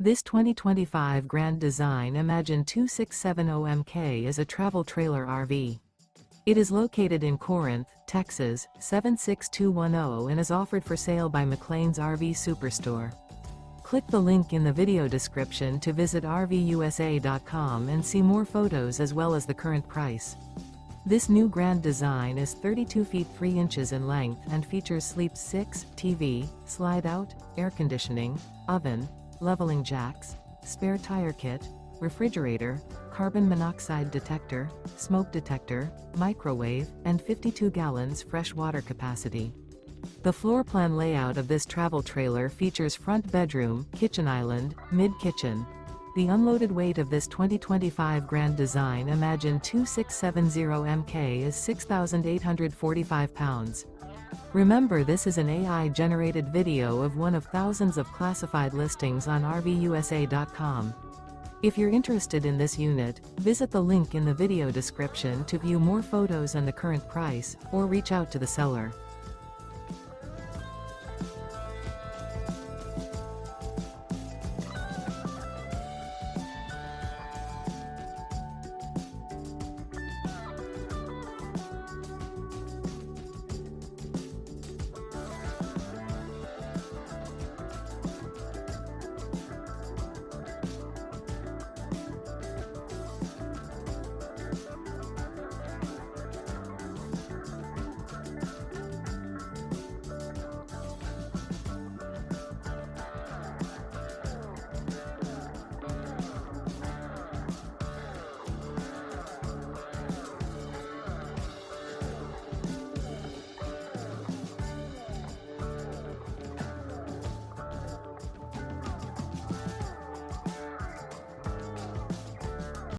This 2025 Grand Design Imagine 2670MK is a travel trailer RV. It is located in Corinth, Texas, 76210 and is offered for sale by McClain's RV Superstore. Click the link in the video description to visit RVUSA.com and see more photos as well as the current price. This new Grand Design is 32 feet 3 inches in length and features Sleep 6, TV, slide-out, air conditioning, oven, leveling jacks, spare tire kit, refrigerator, carbon monoxide detector, smoke detector, microwave, and 52 gallons fresh water capacity. The floor plan layout of this travel trailer features front bedroom, kitchen island, mid-kitchen. The unloaded weight of this 2025 Grand Design Imagine 2670MK is 6,845 pounds. Remember, this is an AI-generated video of one of thousands of classified listings on RVUSA.com. If you're interested in this unit, visit the link in the video description to view more photos and the current price, or reach out to the seller.